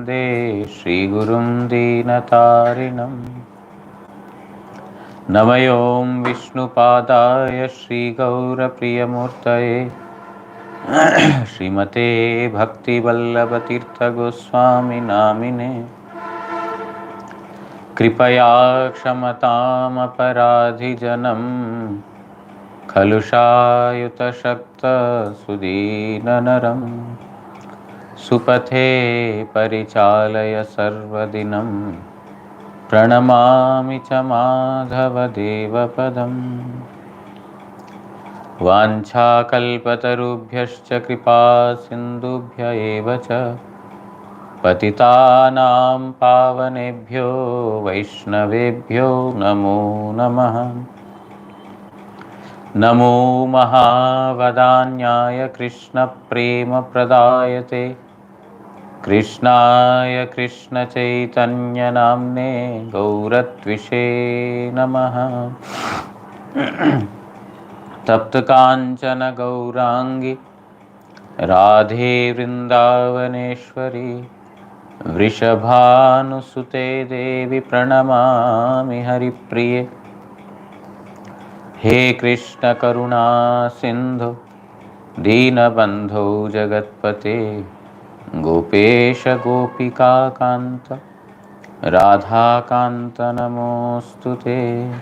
Vande Shri Gurum Dinatarinam Namayom Vishnu Padaya Shri Gaura Priyamurtaye Srimate Bhakti Vallabha Tirtha Goswami Namine Kripaya Kshamatam Aparadhi Janam Khalushayuta Shakta Sudina Naram Supathe Parichalaya Sarvadinam Pranamami Cha Madhava Devapadam Vancha Kalpatarubhyascha Kripa Sindubhya Eva Cha Patitanam Pavanebhyo Vaishnavebhyo Namo Namaha Namo Mahavadanyaya Krishna Prema Pradayate Krishnaya Krishna Chaitanya Namne Gauratvishe Namaha Tapta Kanchana Gaurangi Radhe Vrindavaneshwari Vrishabhanusute Devi Pranamami Haripriye He Krishna Karuna Sindhu Dinabandho Jagatpate Gopesha Gopika Kanta Radha Kanta Namostute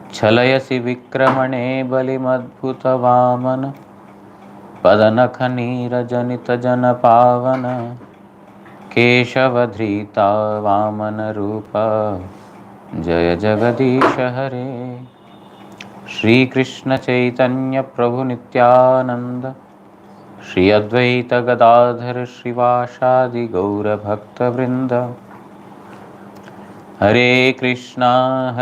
Chalayasi Vikramane Balimadbhuta Vamana Padanakhanira Janita Jana Pavana Keshavadhrita Vamana Rupa Jaya Jagadisha Hare Shri Krishna Chaitanya Prabhu Nityananda Shri Advaita Gadadhar Shrivashadi Gaura Bhakta Vrinda Hare Krishna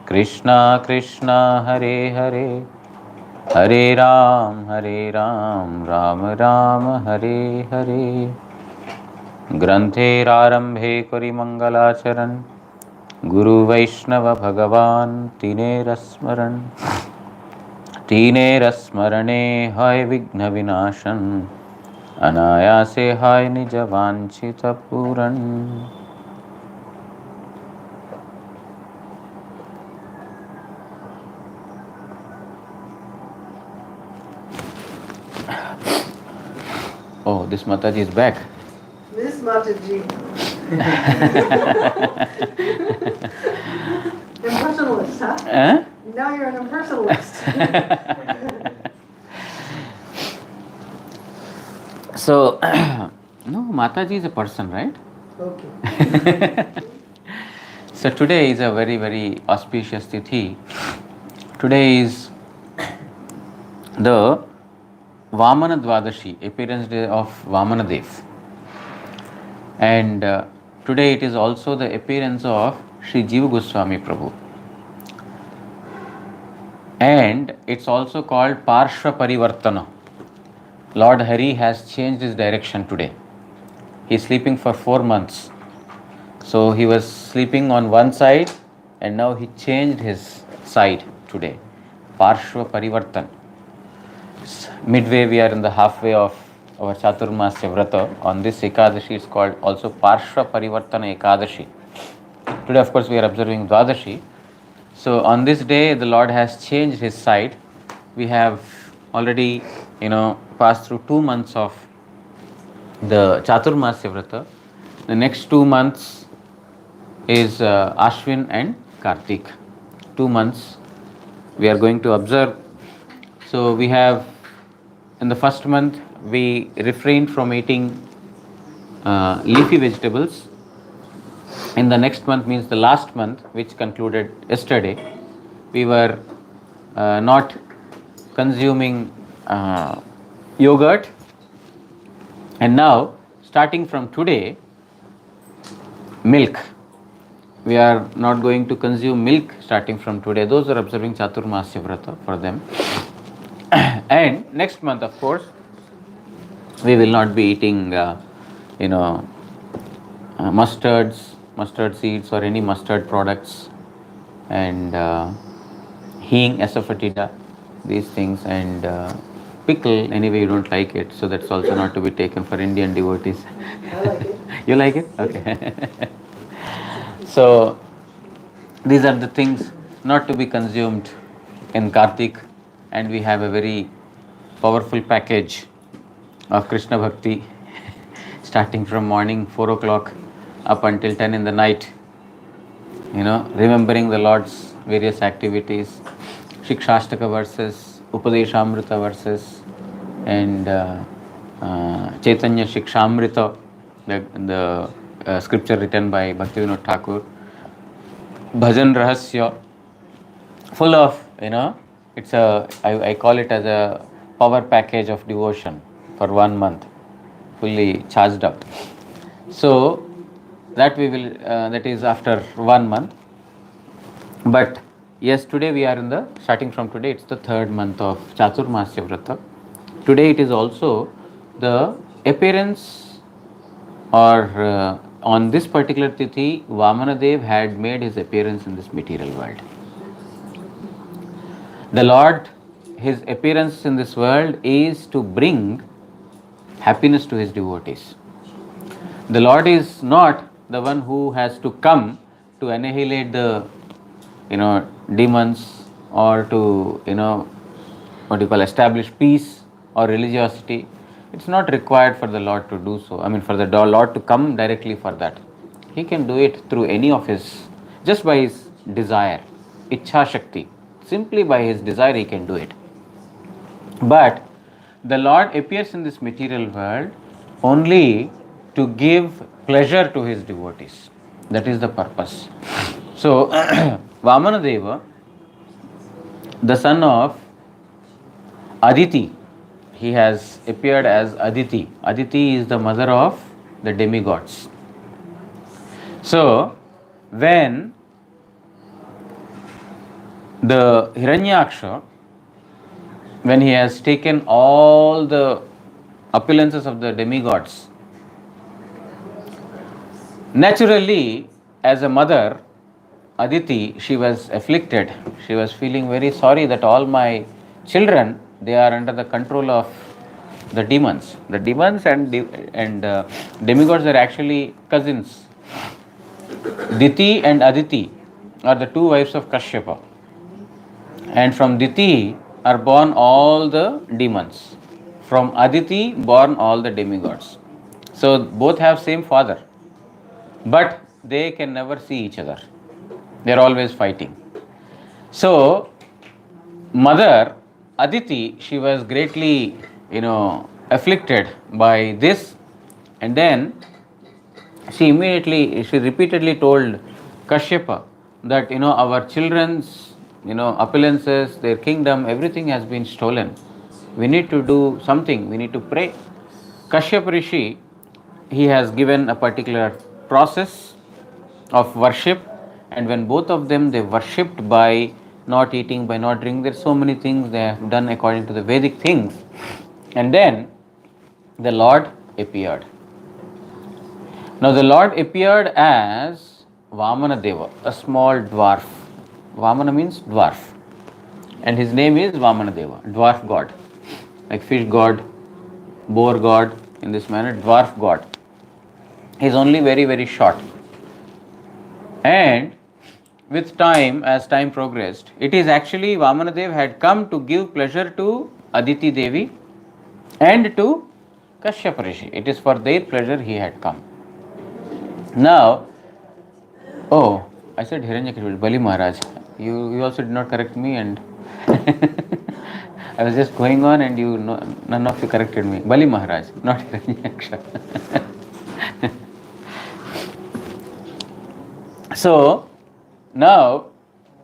Krishna Krishna Hare Hare Hare Ram Ram Ram Hare Hare Granthe Rarambhe Kuri Mangalacharan Guru Vaishnava Bhagavan Tine Rasmarane Hai Vigna Vinashan Anayase Hai Nijavanchita Puran. Oh, this Mataji is back. This Mataji. Impersonalist, huh? Now you're an impersonalist. So, no, Mataji is a person, right? Okay. So today is a very, very auspicious tithi. Today is the Vamana Dvadashi, appearance day of Vamanadeva. And today it is also the appearance of Sri Jiva Goswami Prabhu. And it's also called Parshva Parivartana. Lord Hari has changed his direction today. He is sleeping for 4 months. So he was sleeping on one side and now he changed his side today. Parshva Parivartana. Midway we are in the halfway of our Chaturmasya Vrata. On this Ekadashi it's called also Parshva Parivartana Ekadashi. Today of course we are observing Dvadashi. So on this day the Lord has changed his side. We have already passed through 2 months of the Chaturmasya Vrata. The next 2 months is Ashwin and Kartik. 2 months we are going to observe. So we have, in the first month, we refrained from eating leafy vegetables. In the next month, means the last month, which concluded yesterday, we were not consuming yogurt. And now, starting from today, milk. We are not going to consume milk starting from today. Those are observing Chaturmasya Vrata for them. And next month, of course, we will not be eating, mustard seeds or any mustard products, and hing, asafoetida, these things, and pickle. Anyway, you don't like it, so that's also not to be taken for Indian devotees. I like it. You like it? Okay. So, these are the things not to be consumed in Kartik, and we have a very powerful package of Krishna Bhakti starting from morning 4 o'clock up until 10 in the night. Remembering the Lord's various activities, Shikshashtaka verses, Upadeshamrita verses, and Chaitanya Shikshamrita, the scripture written by Bhaktivinoda Thakur, Bhajan Rahasya, full of, I call it as a power package of devotion for 1 month, fully charged up. So, that we will, that is after 1 month. But yes, today we are starting from today, it's the 3rd month of Chaturmasya Vrata. Today it is also the appearance, or on this particular Tithi, Vamanadeva had made his appearance in this material world. The Lord, his appearance in this world is to bring happiness to his devotees. The Lord is not the one who has to come to annihilate the demons, or to establish peace or religiosity. It's not required for the Lord to do so. For the Lord to come directly for that. He can do it through any of his, just by his desire, Ichha Shakti. Simply by his desire he can do it. But the Lord appears in this material world only to give pleasure to his devotees. That is the purpose. So, Vamanadeva, the son of Aditi, he has appeared as Aditi. Aditi is the mother of the demigods. So, when the Hiranyaksha, when he has taken all the opulences of the demigods, naturally, as a mother, Aditi, she was afflicted. She was feeling very sorry that all my children, they are under the control of the demons. The demons and demigods are actually cousins. Diti and Aditi are the 2 wives of Kashyapa. And from Diti are born all the demons. From Aditi born all the demigods. So both have same father, but they can never see each other. They are always fighting. So mother Aditi, she was greatly afflicted by this, and then she repeatedly told Kashyapa that our children's opulences, their kingdom, everything has been stolen. We need to do something, we need to pray. Kashyap Rishi, he has given a particular process of worship, and when both of them, they worshipped by not eating, by not drinking, there are so many things they have done according to the Vedic things, and then the Lord appeared. Now the Lord appeared as Vamanadeva, a small dwarf. Vamana means dwarf, and his name is Vamanadeva, dwarf god, like fish god, boar god, in this manner, dwarf god. He is only very, very short. And with time, as time progressed, it is actually Vamanadeva had come to give pleasure to Aditi Devi and to Kashyap Rishi. It is for their pleasure he had come. Now, I said Hiranyakashipu, Bali Maharaj. You also did not correct me, and I was just going on, and none of you corrected me. Bali Maharaj, not Hiranyaksha. So now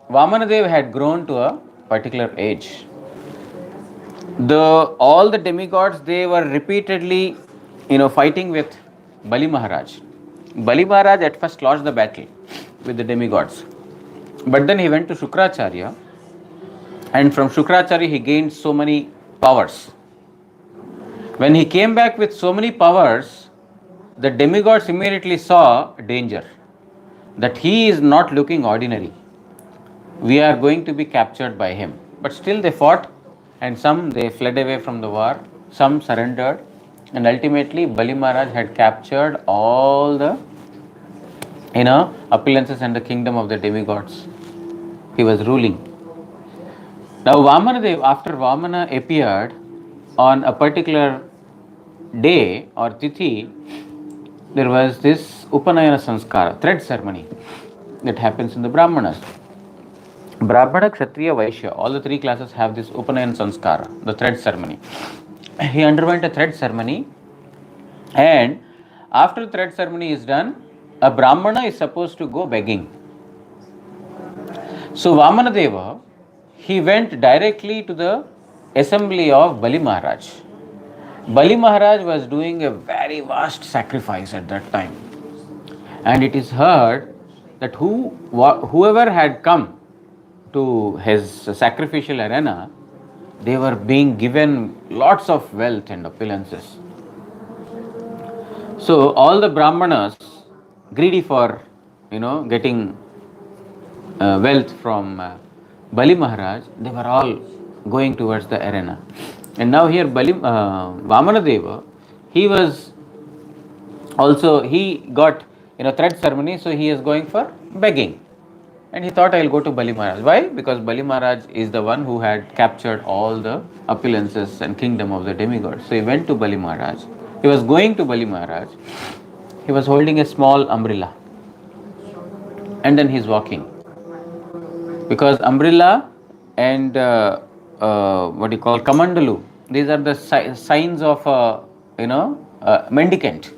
Vamanadeva had grown to a particular age. All the demigods, they were repeatedly fighting with Bali Maharaj. Bali Maharaj at first lost the battle with the demigods, but then he went to Shukracharya, and from Shukracharya he gained so many powers. When he came back with so many powers, the demigods immediately saw danger, that he is not looking ordinary. We are going to be captured by him. But still they fought, and some they fled away from the war, some surrendered, and ultimately Bali Maharaj had captured all the opulences and the kingdom of the demigods. He was ruling. Now Vamanadeva, after Vamana appeared on a particular day or tithi, there was this Upanayana Sanskara, thread ceremony that happens in the Brahmanas. Brahmana, Kshatriya, Vaishya, all the three classes have this Upanayana Sanskara, the thread ceremony. He underwent a thread ceremony, and after the thread ceremony is done, a Brahmana is supposed to go begging. So Vamanadeva, he went directly to the assembly of Bali Maharaj. Bali Maharaj was doing a very vast sacrifice at that time. And it is heard that whoever had come to his sacrificial arena, they were being given lots of wealth and opulences. So all the Brahmanas, greedy for getting wealth from Bali Maharaj, they were all going towards the arena. And now here Vamanadeva, he was also, he got thread ceremony, so he is going for begging. And he thought, I will go to Bali Maharaj. Why? Because Bali Maharaj is the one who had captured all the opulences and kingdom of the demigods. So he went to Bali Maharaj. He was going to Bali Maharaj. He was holding a small umbrella. And then he is walking. Because umbrella and kamandalu, these are the signs of mendicant.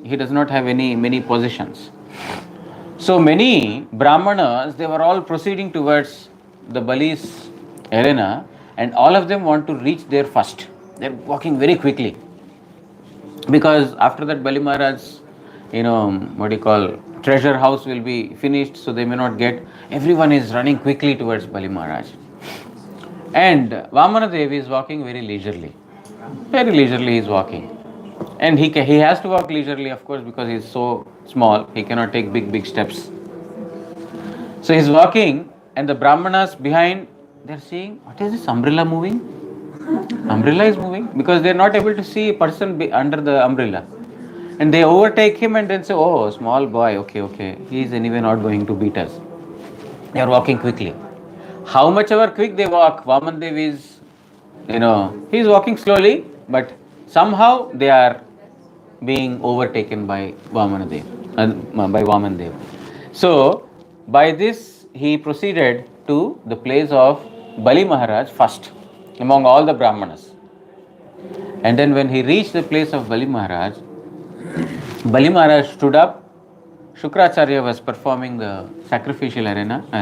He does not have many possessions. So many Brahmanas, they were all proceeding towards the Bali's arena, and all of them want to reach there first. They are walking very quickly. Because after that Bali Maharaj's treasure house will be finished, so they may not get. Everyone is running quickly towards Bali Maharaj. And Vamanadeva is walking very leisurely. Very leisurely he is walking. And he has to walk leisurely, of course, because he is so small, he cannot take big steps. So he is walking, and the Brahmanas behind, they are seeing, what is this umbrella moving? Umbrella is moving, because they are not able to see a person under the umbrella. And they overtake him and then say, oh, small boy, okay, he is anyway not going to beat us. They are walking quickly. How much ever quick they walk, Vamanadeva is, he is walking slowly, but somehow they are being overtaken by Vamanadeva. So, by this, he proceeded to the place of Bali Maharaj first, among all the Brahmanas. And then when he reached the place of Bali Maharaj stood up. Shukracharya was performing the sacrificial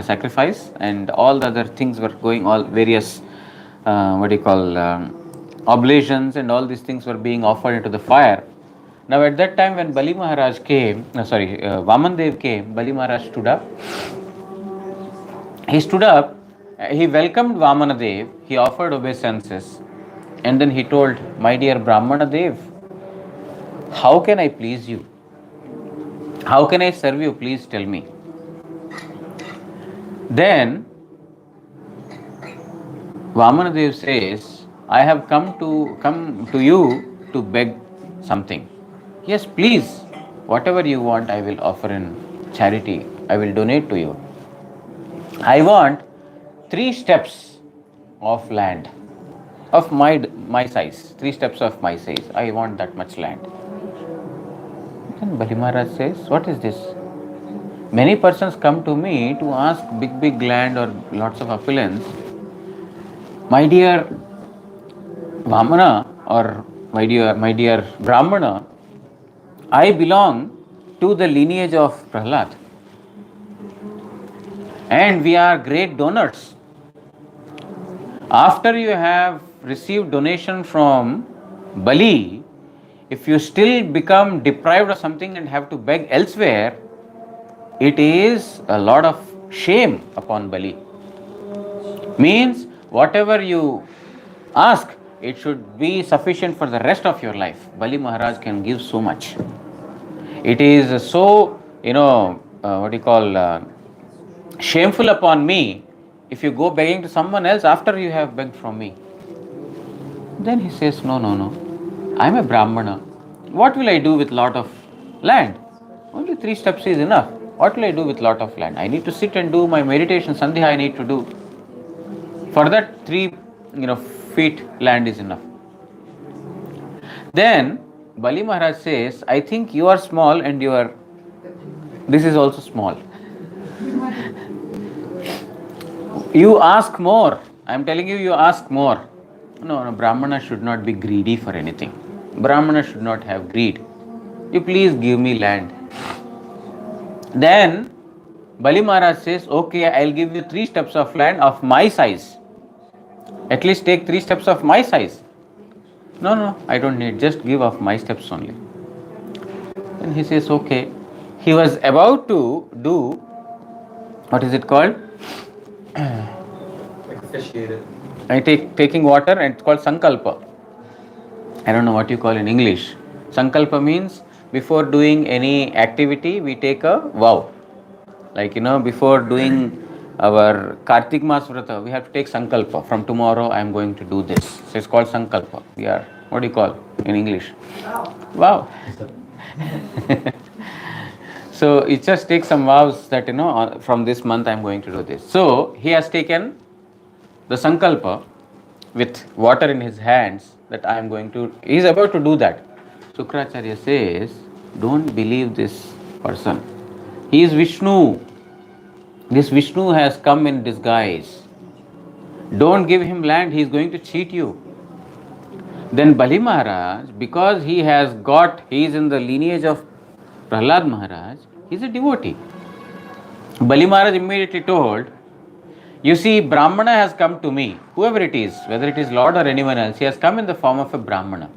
sacrifice, and all the other things were going, all various oblations and all these things were being offered into the fire. Now at that time when Vamanadeva came, Bali Maharaj stood up. He stood up, he welcomed Vamanadeva, he offered obeisances, and then he told, my dear Brahmanadeva, how can I please you? How can I serve you? Please tell me. Then Vamanadeva says, I have come to you to beg something. Yes, please, whatever you want, I will offer in charity. I will donate to you. I want 3 steps of land of my size. 3 steps of my size. I want that much land. Then Bali Maharaj says, what is this? Many persons come to me to ask big land or lots of opulence. My dear Vamana or my dear Brahmana, I belong to the lineage of Prahlad. And we are great donors. After you have received donation from Bali, if you still become deprived of something and have to beg elsewhere, it is a lot of shame upon Bali. Means whatever you ask, it should be sufficient for the rest of your life. Bali Maharaj can give so much. It is so, shameful upon me if you go begging to someone else after you have begged from me. Then he says, no, no, no. I am a Brahmana. What will I do with lot of land? Only 3 steps is enough. What will I do with lot of land? I need to sit and do my meditation, Sandhya I need to do. For that 3 feet land is enough. Then Bali Maharaj says, I think you are small and this is also small. You ask more. I am telling you, you ask more. No, Brahmana should not be greedy for anything. Brahmana should not have greed. You please give me land. Then Bali Maharaj says, okay, I'll give you 3 steps of land of my size. At least take 3 steps of my size. No, no, I don't need. Just give of my steps only. And he says, okay. He was about to do, what is it called? Taking water, and it's called sankalpa. I don't know what you call in English. Sankalpa means before doing any activity, we take a vow. Like, before doing our Kartik Mas Vrata, we have to take sankalpa. From tomorrow, I am going to do this. So it's called sankalpa. What do you call in English? Wow. So it just takes some vows that, from this month I am going to do this. So he has taken the sankalpa with water in his hands that I am going to, he is about to do that. Shukracharya says, don't believe this person. He is Vishnu. This Vishnu has come in disguise. Don't give him land, he is going to cheat you. Then Bali Maharaj, because he is in the lineage of Prahlad Maharaj, he is a devotee. Bali Maharaj immediately told, you see, Brahmana has come to me, whoever it is, whether it is Lord or anyone else, he has come in the form of a Brahmana.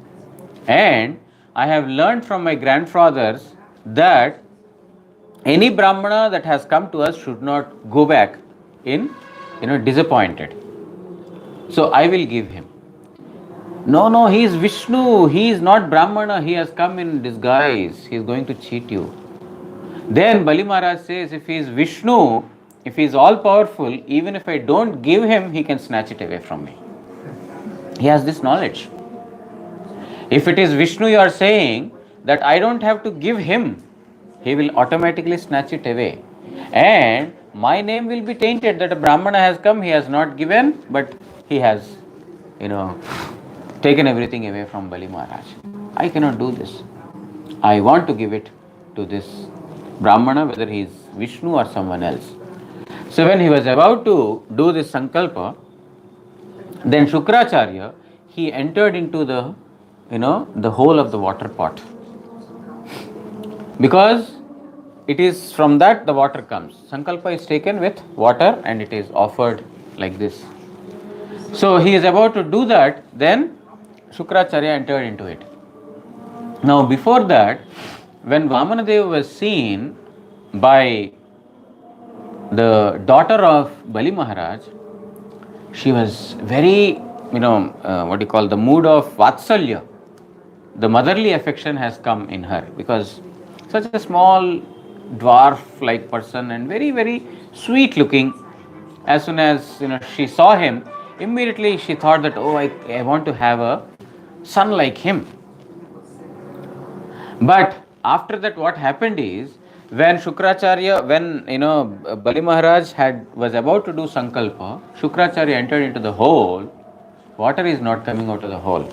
And I have learned from my grandfathers that any Brahmana that has come to us should not go back in, disappointed. So I will give him. No, he is Vishnu, he is not Brahmana, he has come in disguise, he is going to cheat you. Then Bali Maharaj says, if he is Vishnu, if he is all powerful, even if I don't give him, he can snatch it away from me. He has this knowledge. If it is Vishnu you are saying that I don't have to give him, he will automatically snatch it away. And my name will be tainted that a Brahmana has come, he has not given, but he has, taken everything away from Bali Maharaj. I cannot do this. I want to give it to this Brahmana, whether he is Vishnu or someone else. So when he was about to do this sankalpa, then Shukracharya, he entered into the, the hole of the water pot. Because it is from that the water comes. Sankalpa is taken with water and it is offered like this. So he is about to do that, then Shukracharya entered into it. Now before that, when Vamanadeva was seen by the daughter of Bali Maharaj, she was very, the mood of Vatsalya. The motherly affection has come in her because such a small dwarf-like person and very, very sweet looking. As soon as, she saw him, immediately she thought that, I want to have a son like him. But after that, what happened is, when Bali Maharaj was about to do sankalpa, Shukracharya entered into the hole, water is not coming out of the hole.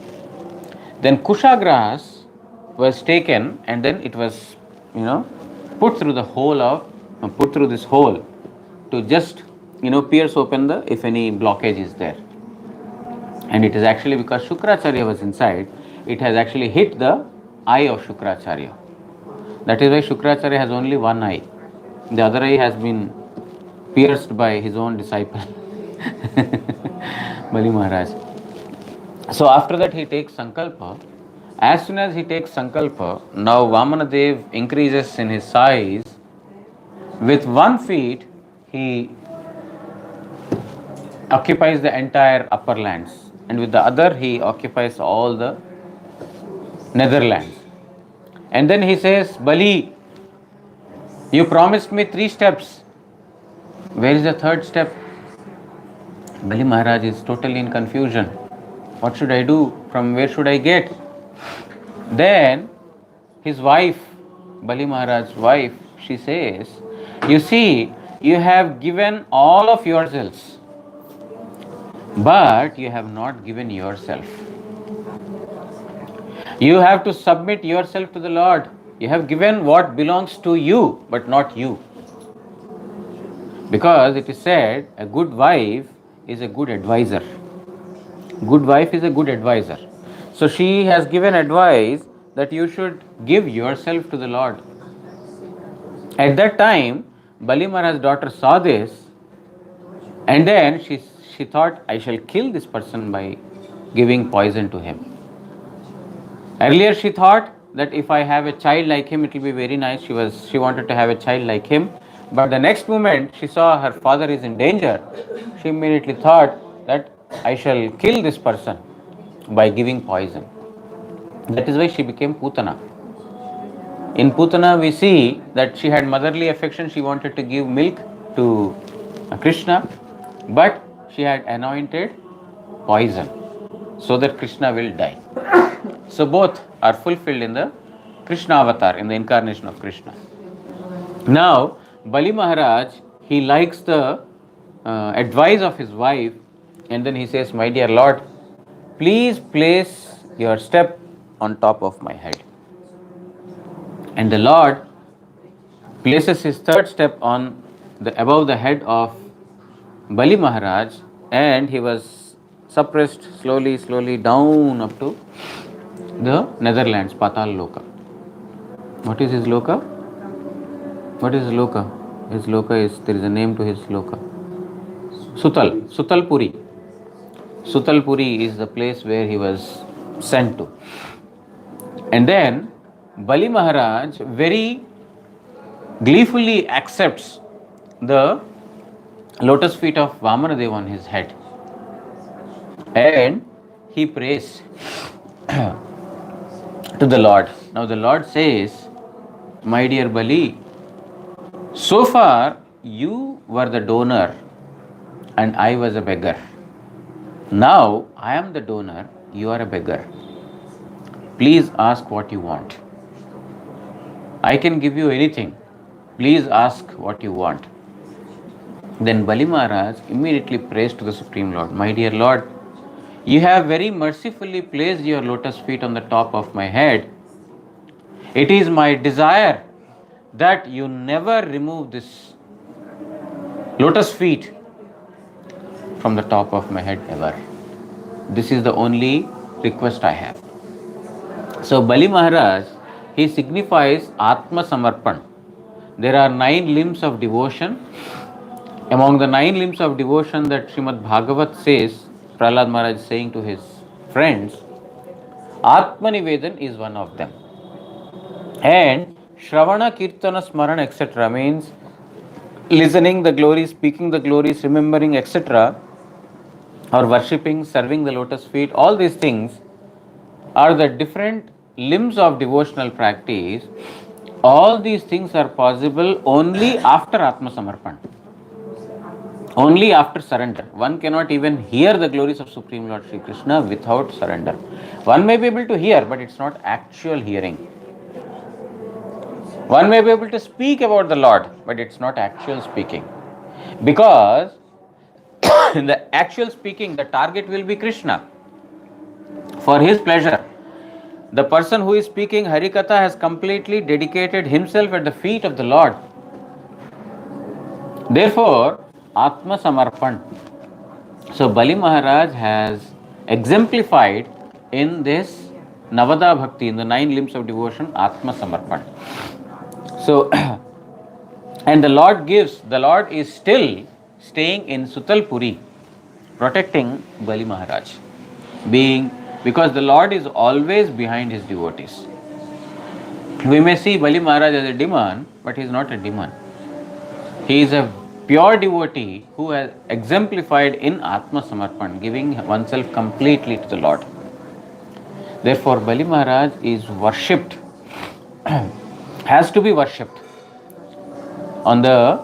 Then kusha grass was taken and then it was, put through this hole to just, pierce open if any blockage is there. And it is actually because Shukracharya was inside, it has actually hit the eye of Shukracharya. That is why Shukracharya has only one eye. The other eye has been pierced by his own disciple, Bali Maharaj. So after that he takes sankalpa. As soon as he takes sankalpa, now Vamanadeva increases in his size. With 1 feet, he occupies the entire upper lands. And with the other, he occupies all the netherlands. And then he says, Bali, you promised me 3 steps. Where is the 3rd step? Bali Maharaj is totally in confusion. What should I do? From where should I get? Then his wife, Bali Maharaj's wife, she says, you see, you have given all of yourselves, but you have not given yourself. You have to submit yourself to the Lord. You have given what belongs to you, but not you. Because it is said, a good wife is a good advisor. Good wife is a good advisor. So she has given advice that you should give yourself to the Lord. At that time, Bali Maharaj's daughter saw this, and then she thought, I shall kill this person by giving poison to him. Earlier she thought that if I have a child like him, it will be very nice. She wanted to have a child like him. But the next moment she saw her father is in danger, she immediately thought that I shall kill this person by giving poison. That is why she became Putana. In Putana we see that she had motherly affection. She wanted to give milk to Krishna, but she had anointed poison so that Krishna will die. So both are fulfilled in the Krishna avatar, in the incarnation of Krishna. Now, Bali Maharaj, he likes the advice of his wife, and then he says, my dear Lord, please place your step on top of my head. And the Lord places his third step on above the head of Bali Maharaj, and he was suppressed slowly down up to the Netherlands, Patal Loka. What is his Loka? What is his Loka? His Loka is, there is a name to his Loka. Sutalpuri. Sutalpuri is the place where he was sent to. And then Bali Maharaj very gleefully accepts the lotus feet of Vamanadeva on his head. And he prays to the Lord. Now the Lord says, my dear Bali, so far you were the donor and I was a beggar. Now I am the donor, you are a beggar. Please ask what you want. I can give you anything. Please ask what you want. Then Bali Maharaj immediately prays to the Supreme Lord, my dear Lord, you have very mercifully placed your lotus feet on the top of my head. It is my desire that you never remove this lotus feet from the top of my head ever. This is the only request I have. So Bali Maharaj, he signifies Atma Samarpan. There are 9 limbs of devotion. Among the 9 limbs of devotion that Srimad Bhagavat says, Prahlad Maharaj is saying to his friends, Atma Nivedan is one of them. And Shravana, Kirtana, Smarana, etc. means listening the glories, speaking the glories, remembering, etc. or worshipping, serving the lotus feet. All these things are the different limbs of devotional practice. All these things are possible only after Atma Samarpan. Only after surrender. One cannot even hear the glories of Supreme Lord Sri Krishna without surrender. One may be able to hear, but it's not actual hearing. One may be able to speak about the Lord, but it's not actual speaking. Because in the actual speaking, the target will be Krishna. For his pleasure. The person who is speaking Harikatha has completely dedicated himself at the feet of the Lord. Therefore, Atma Samarpan. So Bali Maharaj has exemplified in this Navada Bhakti, in the 9 limbs of devotion, Atma Samarpan. So, and the Lord is still staying in Sutalpuri, protecting Bali Maharaj, because the Lord is always behind his devotees. We may see Bali Maharaj as a demon, but he is not a demon. He is a pure devotee who has exemplified in Atma Samarpan, giving oneself completely to the Lord. Therefore, Bali Maharaj is worshipped, has to be worshipped on the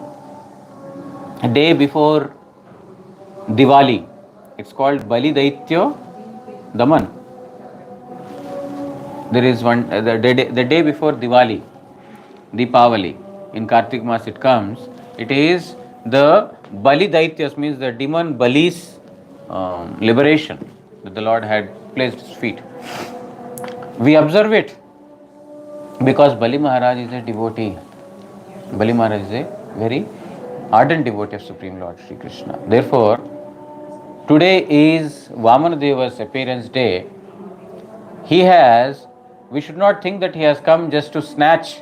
day before Diwali. It's called Bali Daitya Daman. There is one, the day before Diwali, Deepavali, in Kartik Mas it comes, it is the Bali Daityas, means the demon Bali's liberation that the Lord had placed his feet. We observe it because Bali Maharaj is a devotee. Bali Maharaj is a very ardent devotee of Supreme Lord Sri Krishna. Therefore, today is Vamanadeva's appearance day. We should not think that he has come just to snatch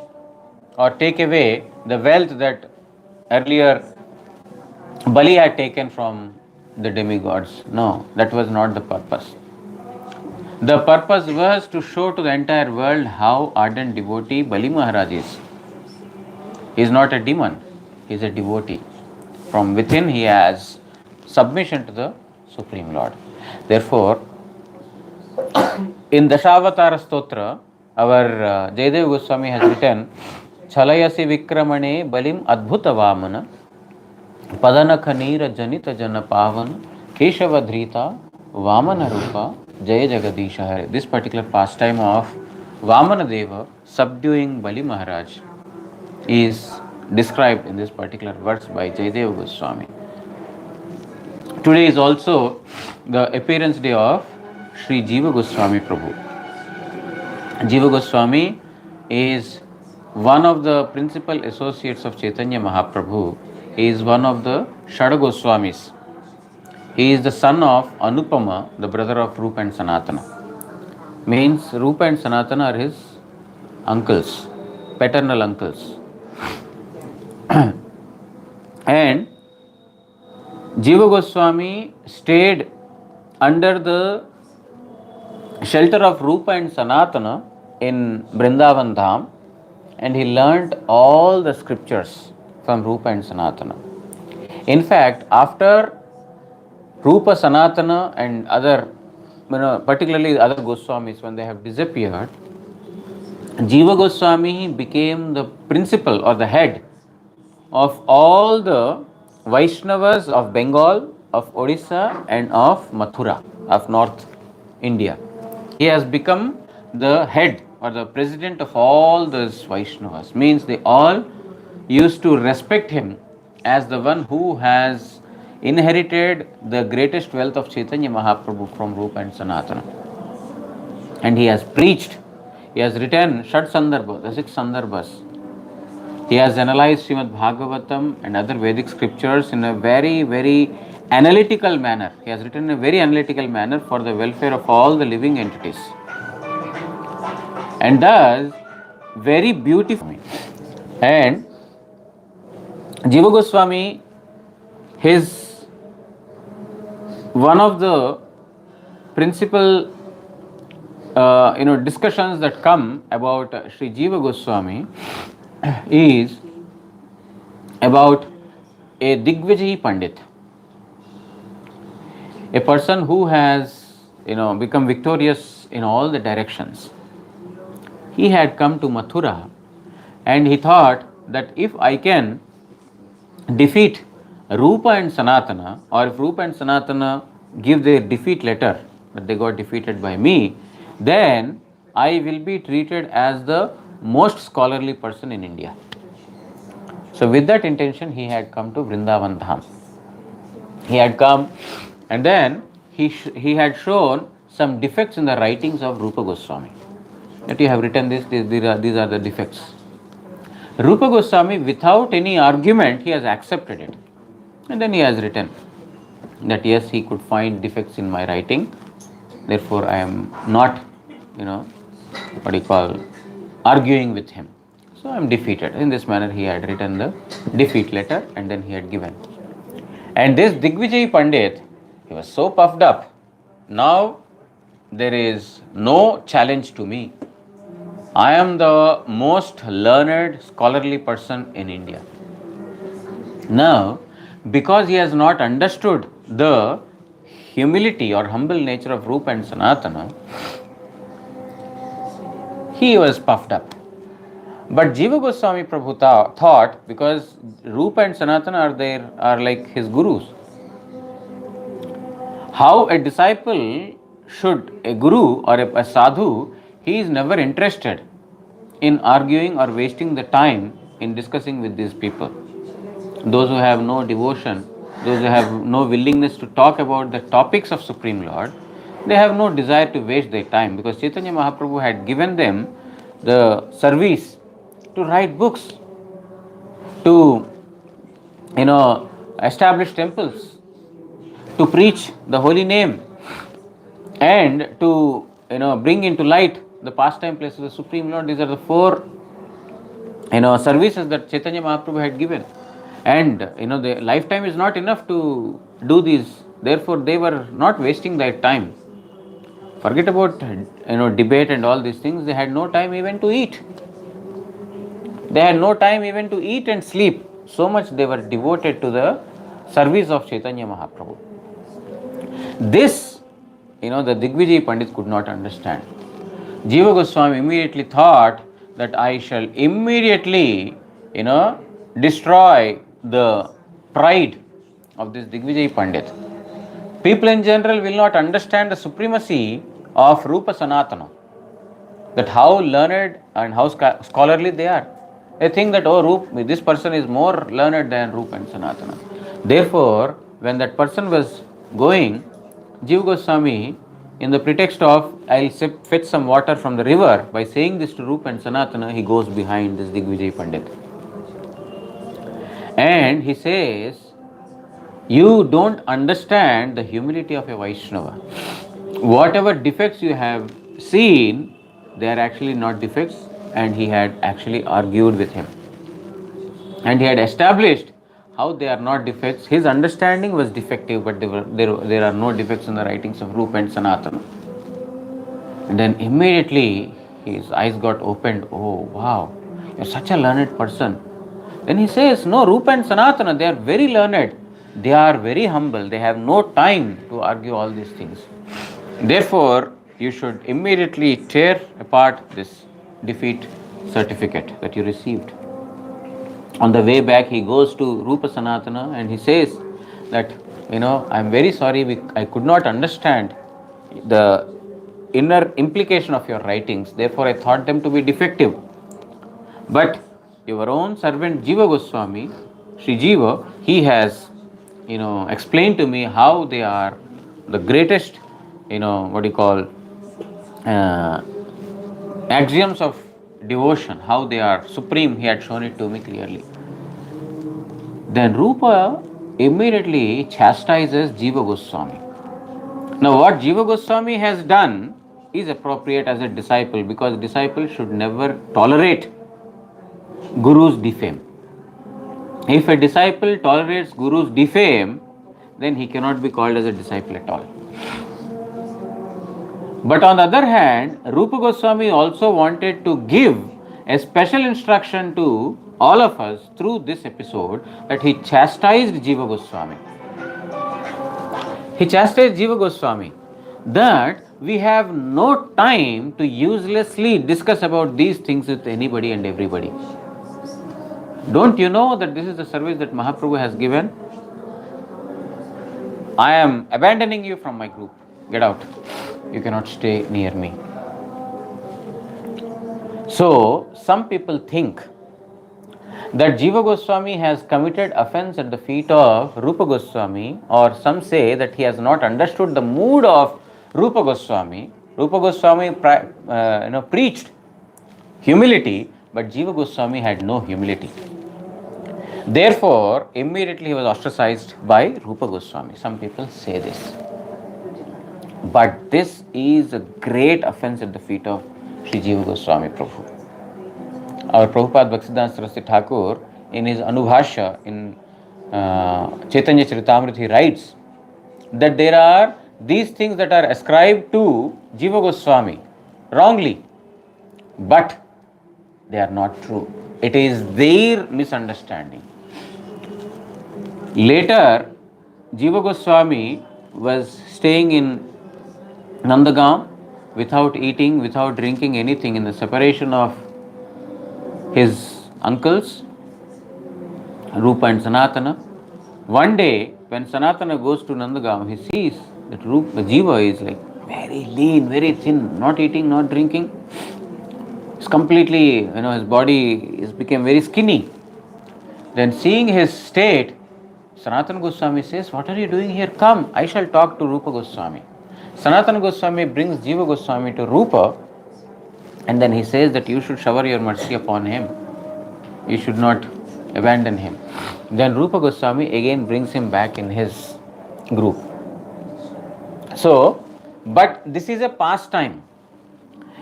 or take away the wealth that earlier Bali had taken from the demigods. No, that was not the purpose. The purpose was to show to the entire world how ardent devotee Bali Maharaj is. He is not a demon, he is a devotee. From within he has submission to the Supreme Lord. Therefore, in Dashavatara Stotra, our Jayadev Goswami has written, Chalayasi Vikramane Balim Adbhuta Vamana Padana Khanira Janita Jana Pavana Keshava Dhrita Vamana Rupa Jaya Jagadisha Hare. This particular pastime of Vamanadeva subduing Bali Maharaj is described in this particular verse by Jayadev Goswami. Today is also the appearance day of Sri Jiva Goswami Prabhu. Jiva Goswami is one of the principal associates of Chaitanya Mahaprabhu. He is one of the Shada Goswamis. He is the son of Anupama, the brother of Rupa and Sanatana. Means Rupa and Sanatana are his uncles, paternal uncles. And Jiva Goswami stayed under the shelter of Rupa and Sanatana in Vrindavan Dham, and he learnt all the scriptures from Rupa and Sanatana. In fact, after Rupa, Sanatana and other, particularly other Goswamis, when they have disappeared, Jiva Goswami became the principal or the head of all the Vaishnavas of Bengal, of Odisha and of Mathura, of North India. He has become the head or the president of all those Vaishnavas. Means they all used to respect him as the one who has inherited the greatest wealth of Chaitanya Mahaprabhu from Rupa and Sanatana. And he has preached, he has written Shad Sandarbha, the 6 Sandarbhas. He has analyzed Srimad Bhagavatam and other Vedic scriptures in a very, very analytical manner. He has written in a very analytical manner for the welfare of all the living entities. And does very beautifully. And Jiva Goswami, his one of the principal discussions that come about Sri Jiva Goswami is about a Digvijayi Pandit, a person who has become victorious in all the directions. He had come to Mathura and he thought that if I can defeat Rupa and Sanatana, or if Rupa and Sanatana give their defeat letter that they got defeated by me, then I will be treated as the most scholarly person in India. So with that intention, he had come to Vrindavan Dham. He had come and then he had shown some defects in the writings of Rupa Goswami. That you have written this, these are the defects. Rupa Goswami, without any argument, he has accepted it. And then he has written that yes, he could find defects in my writing. Therefore, I am not, arguing with him. So I am defeated. In this manner, he had written the defeat letter and then he had given. And this Digvijayi Pandit, he was so puffed up. Now, there is no challenge to me. I am the most learned, scholarly person in India. Now, because he has not understood the humility or humble nature of Rupa and Sanatana, he was puffed up. But Jiva Goswami Prabhu thought, because Rupa and Sanatana are like his gurus, how a disciple should, a guru or a sadhu, he is never interested in arguing or wasting the time in discussing with these people. Those who have no devotion, those who have no willingness to talk about the topics of Supreme Lord, they have no desire to waste their time, because Chaitanya Mahaprabhu had given them the service to write books, to establish temples, to preach the holy name, and to bring into light the pastime places of the Supreme Lord. These are the four services that Chaitanya Mahaprabhu had given, and the lifetime is not enough to do these. Therefore, they were not wasting their time. Forget about debate and all these things. They had no time even to eat. They had no time even to eat and sleep. So much they were devoted to the service of Chaitanya Mahaprabhu. This, the Digvijay Pandit could not understand. Jiva Goswami immediately thought that I shall immediately, destroy the pride of this Digvijay Pandit. People in general will not understand the supremacy of Rupa Sanatana, that how learned and how scholarly they are. They think that, this person is more learned than Rupa and Sanatana. Therefore, when that person was going, Jiva Goswami, in the pretext of I'll fetch some water from the river, by saying this to Rupa and Sanatana, he goes behind this Digvijay Pandit. And he says, you don't understand the humility of a Vaishnava. Whatever defects you have seen, they are actually not defects, and he had actually argued with him. And he had established how they are not defects. His understanding was defective, but there are no defects in the writings of Rupa and Sanatana. And then immediately his eyes got opened. Oh, wow, you're such a learned person. Then he says, no, Rupa and Sanatana, they are very learned. They are very humble. They have no time to argue all these things. Therefore, you should immediately tear apart this defeat certificate that you received. On the way back, he goes to Rupa Sanatana and he says that, I'm very sorry, I could not understand the inner implication of your writings. Therefore, I thought them to be defective. But your own servant Jiva Goswami, Sri Jiva, he has, explained to me how they are the greatest, axioms of devotion, how they are supreme. He had shown it to me clearly. Then Rupa immediately chastises Jiva Goswami. Now, what Jiva Goswami has done is appropriate as a disciple, because disciple should never tolerate Guru's defame. If a disciple tolerates Guru's defame, then he cannot be called as a disciple at all. But on the other hand, Rupa Goswami also wanted to give a special instruction to all of us through this episode, that he chastised Jiva Goswami. He chastised Jiva Goswami that we have no time to uselessly discuss about these things with anybody and everybody. Don't you know that this is the service that Mahaprabhu has given? I am abandoning you from my group. Get out. You cannot stay near me. So, some people think that Jiva Goswami has committed offense at the feet of Rupa Goswami, or some say that he has not understood the mood of Rupa Goswami. Rupa Goswami preached humility, but Jiva Goswami had no humility. Therefore, immediately he was ostracized by Rupa Goswami. Some people say this. But this is a great offense at the feet of Sri Jiva Goswami Prabhu. Our Prabhupada Bhaktisiddhanta Saraswati Thakur, in his Anubhashya in Chaitanya Charitamrita, he writes that there are these things that are ascribed to Jiva Goswami wrongly, but they are not true. It is their misunderstanding. Later, Jiva Goswami was staying in Nandagam without eating, without drinking anything, in the separation of his uncles, Rupa and Sanatana. One day, when Sanatana goes to Nandagam, he sees that Jiva is like very lean, very thin, not eating, not drinking. It's completely, his body is became very skinny. Then seeing his state, Sanatana Goswami says, what are you doing here? Come, I shall talk to Rupa Goswami. Sanatana Goswami brings Jiva Goswami to Rupa, and then he says that you should shower your mercy upon him. You should not abandon him. Then Rupa Goswami again brings him back in his group. So, but this is a pastime.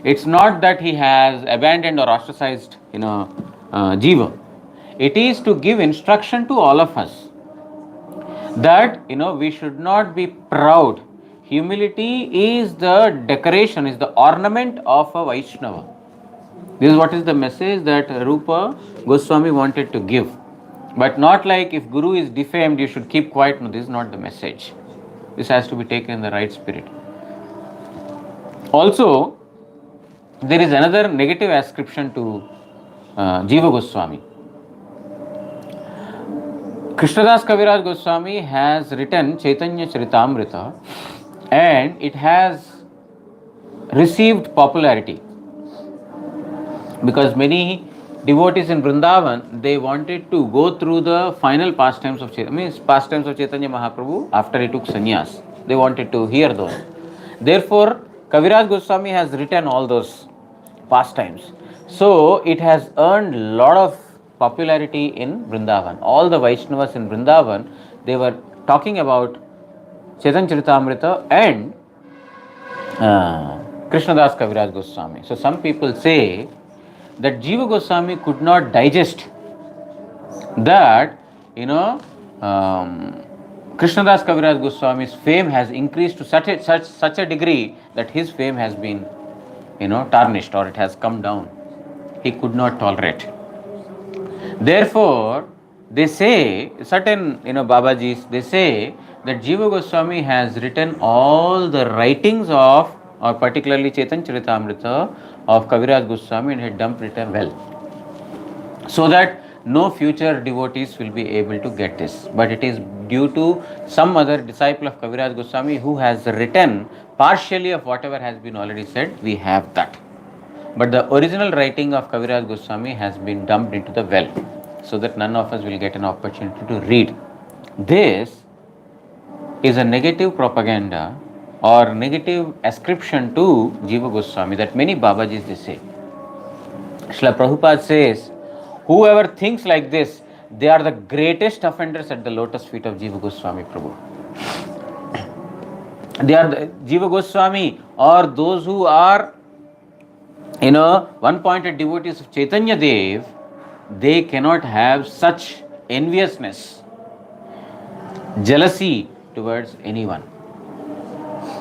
It's not that he has abandoned or ostracized, Jiva. It is to give instruction to all of us that, we should not be proud. Humility is the decoration, is the ornament of a Vaishnava. This is what is the message that Rupa Goswami wanted to give. But not like if Guru is defamed, you should keep quiet. No, this is not the message. This has to be taken in the right spirit. Also, there is another negative ascription to Jiva Goswami. Krishnadas Kaviraj Goswami has written Chaitanya Charitamrita, and it has received popularity because many devotees in Vrindavan, they wanted to go through the final pastimes of Chaitanya Mahaprabhu after he took sannyas. They wanted to hear those. Therefore, Kaviraj Goswami has written all those pastimes. So, it has earned a lot of popularity in Vrindavan. All the Vaishnavas in Vrindavan, they were talking about Chaitanya Charitamrita and Krishnadas Kaviraj Goswami. So, some people say that Jiva Goswami could not digest that, Krishnadas Kaviraj Goswami's fame has increased to such a degree that his fame has been, tarnished, or it has come down. He could not tolerate. Therefore, they say, certain, Babajis, they say that Jiva Goswami has written all the writings of, or particularly Chaitanya Charitamrita of Kaviraj Goswami, and had dumped it well, so that no future devotees will be able to get this. But it is due to some other disciple of Kaviraj Goswami who has written partially of whatever has been already said. We have that. But the original writing of Kaviraj Goswami has been dumped into the well, so that none of us will get an opportunity to read. This is a negative propaganda or negative ascription to Jiva Goswami that many Babajis they say. Srila Prabhupada says, whoever thinks like this, they are the greatest offenders at the lotus feet of Jiva Goswami Prabhu. They are the Jiva Goswami, or those who are, one-pointed devotees of Chaitanya Dev, they cannot have such enviousness, jealousy towards anyone.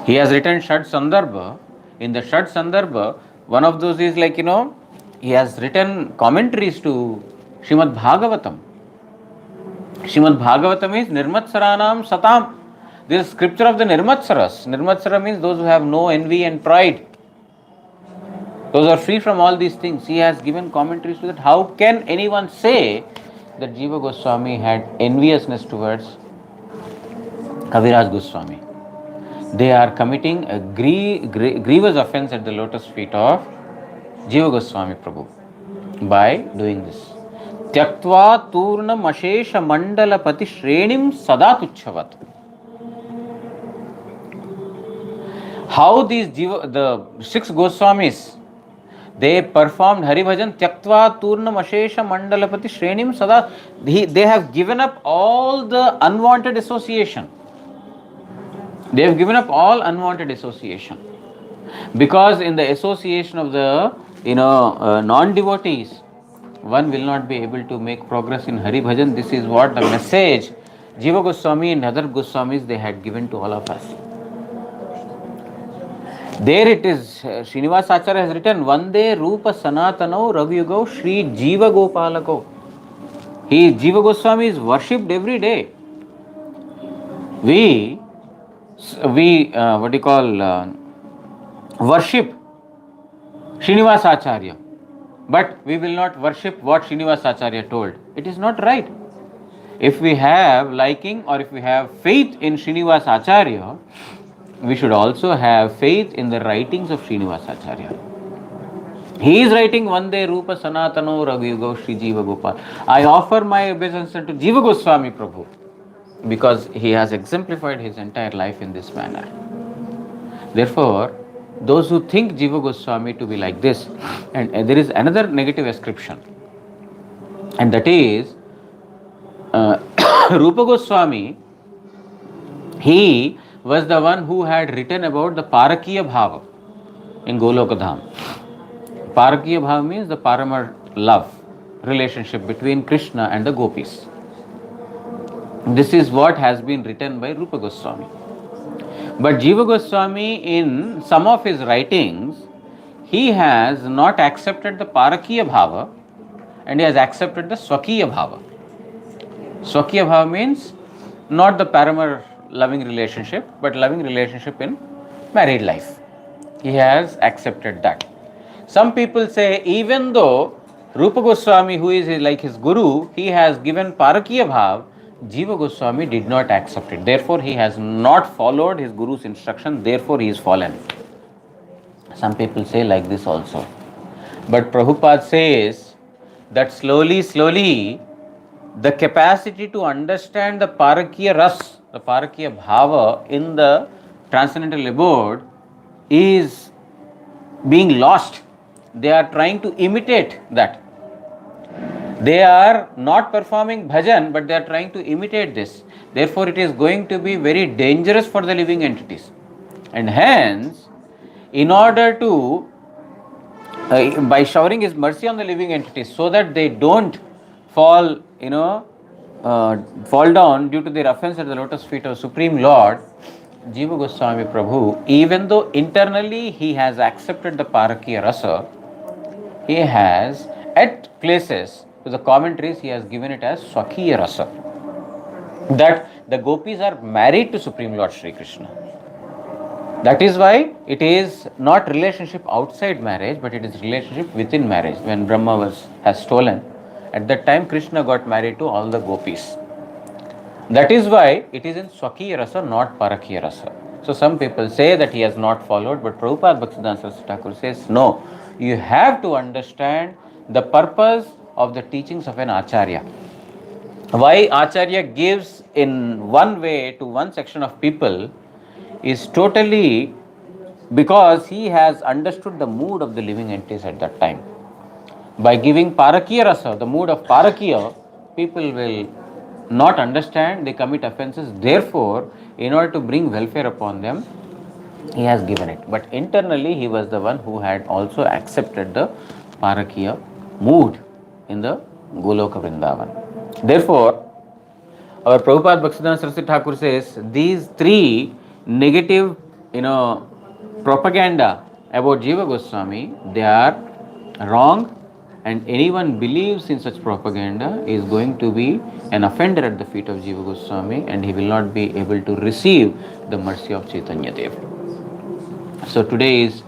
He has written Shad Sandarbha. In the Shad Sandarbha, one of those is like, he has written commentaries to Srimad Bhagavatam. Srimad Bhagavatam is Nirmatsaranam Satam. This is scripture of the Nirmatsaras. Nirmatsara means those who have no envy and pride. Those are free from all these things. He has given commentaries to that. How can anyone say that Jiva Goswami had enviousness towards Kaviraj Goswami? They are committing a grievous offense at the lotus feet of Jiva Goswami Prabhu by doing this. Tyaktva turnam ashesha mandala pati shrenim sada tuchhavat. How these the 6 Goswamis, they performed Hari Bhajan, Tyaktva Turnam Ashesha Mandalapati Shrenim Sada. They have given up all the unwanted association. They have given up all unwanted association. Because in the association of the non-devotees, one will not be able to make progress in Hari Bhajan. This is what the message Jiva Goswami and other Goswamis they had given to all of us. There it is, Srinivas Acharya has written, Vande Rupa Sanatano Ravyugo Shri Jiva Gopalako. Jiva Goswami is worshipped every day. We worship Srinivas Acharya, but we will not worship what Srinivas Acharya told. It is not right. If we have liking or if we have faith in Srinivas Acharya, we should also have faith in the writings of Srinivasacharya. He is writing Vande Rupa Sanatano Raghuyugo Sri Jiva Gopal. I offer my obeisance to Jiva Goswami Prabhu because he has exemplified his entire life in this manner. Therefore, those who think Jiva Goswami to be like this, and there is another negative ascription, and that is Rupa Goswami, he was the one who had written about the Parakiya Bhava in Golokadham. Parakiya Bhava means the Paramar love, relationship between Krishna and the gopis. This is what has been written by Rupa Goswami. But Jiva Goswami, in some of his writings, he has not accepted the Parakiya Bhava and he has accepted the Swakiya Bhava. Swakiya Bhava means not the Paramar loving relationship, but loving relationship in married life. He has accepted that. Some people say, even though Rupa Goswami, who is like his guru, he has given Parakiya Bhav, Jiva Goswami did not accept it. Therefore, he has not followed his guru's instruction, therefore he is fallen. Some people say like this also. But Prabhupada says that slowly, the capacity to understand the Parakiya Ras, the Parakiya Bhava in the transcendental abode is being lost. They are trying to imitate that. They are not performing bhajan, but they are trying to imitate this. Therefore, it is going to be very dangerous for the living entities. And hence, in order to, by showering His mercy on the living entities, so that they don't fall, fall down due to their offense at the lotus feet of Supreme Lord, Jiva Goswami Prabhu, even though internally he has accepted the Parakiya Rasa, he has at places, to the commentaries, he has given it as Swakiya Rasa. That the gopis are married to Supreme Lord Sri Krishna. That is why it is not relationship outside marriage, but it is relationship within marriage. When Brahma has stolen, at that time Krishna got married to all the gopis. That is why it is in Swakiya Rasa, not Parakiya Rasa. So some people say that he has not followed, but Prabhupada Bhaktisiddhanta Saraswati Thakur says, no, you have to understand the purpose of the teachings of an Acharya. Why Acharya gives in one way to one section of people is totally because he has understood the mood of the living entities at that time. By giving Parakiya Rasa, the mood of Parakiya, people will not understand, they commit offenses. Therefore, in order to bring welfare upon them, he has given it. But internally, he was the one who had also accepted the Parakiya mood in the Goloka Vrindavan. Therefore, our Prabhupada Bhaktisiddhanta Saraswati Thakur says, these three negative, propaganda about Jiva Goswami, they are wrong, and anyone believes in such propaganda is going to be an offender at the feet of Jiva Goswami, and he will not be able to receive the mercy of Chaitanya Deva. So today is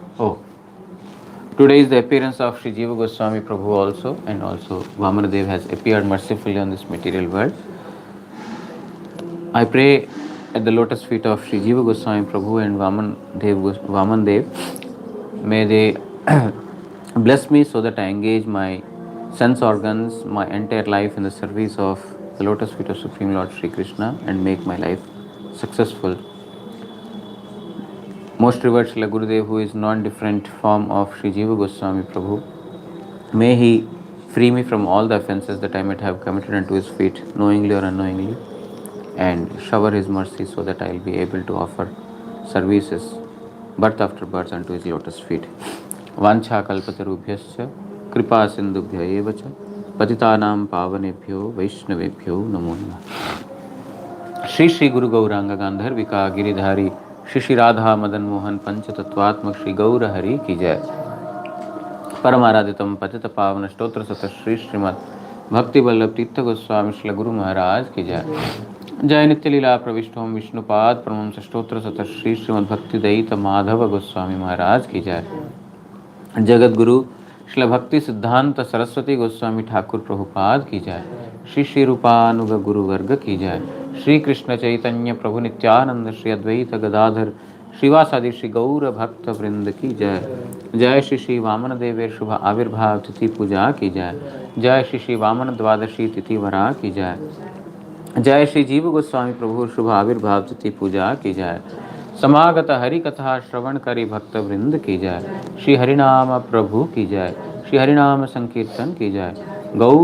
the appearance of Sri Jiva Goswami Prabhu also, and also Vamanadeva has appeared mercifully on this material world. I pray at the lotus feet of Sri Jiva Goswami Prabhu and Vamandev, may they bless me so that I engage my sense organs, my entire life in the service of the lotus feet of Supreme Lord Sri Krishna and make my life successful. Most revered Srila Gurudev, who is non-different form of Sri Jiva Goswami Prabhu, may he free me from all the offences that I might have committed unto his feet, knowingly or unknowingly, and shower his mercy so that I will be able to offer services birth after birth unto his lotus feet. Vancha kalpatarubhyascha kripa sindubhya eva cha patitanam pavanebhyo vaishnavebhyo namo namah. Shri Shri Guru Gauranga Gandharvika Giridhari Shri Shri Radha Madan Mohan Panchatattvatmak Shri Gaura Hari ki jai. Paramaraditam Patita Pavana Stotra Sata Shri Srimad Bhakti Vallabh Tirtha Goswami Shri Guru Maharaj ki jai. Jai Nitya Leela Pravishtham Vishnupad Pranam Stotra Sata Shri Srimad Bhakti Daita Madhava Goswami Maharaj ki jai. Jagat Guru Shri Bhakti Siddhanta Saraswati Goswami Thakur Prabhupada ki jai. Shri Shri Rupanuga Guru Varga ki jai. Shri Krishna Chaitanya Prabhu Nityananda Shri Advaita Gadadhar श्रीवासादि Shri Gaur भक्त वृंद की जय। जय श्री श्री वामन देवेर शुभ आविर्भाव तिथि पूजा की जय। जय श्री श्री वामन द्वादशी तिथि वरा की जय। जय श्री जीव गोस्वामी प्रभु शुभ आविर्भाव तिथि पूजा की जय। समागत हरि कथा श्रवण करी भक्त वृंद की जय। श्री हरिनाम प्रभु की जय। श्री हरिनाम संकीर्तन की जय। गौर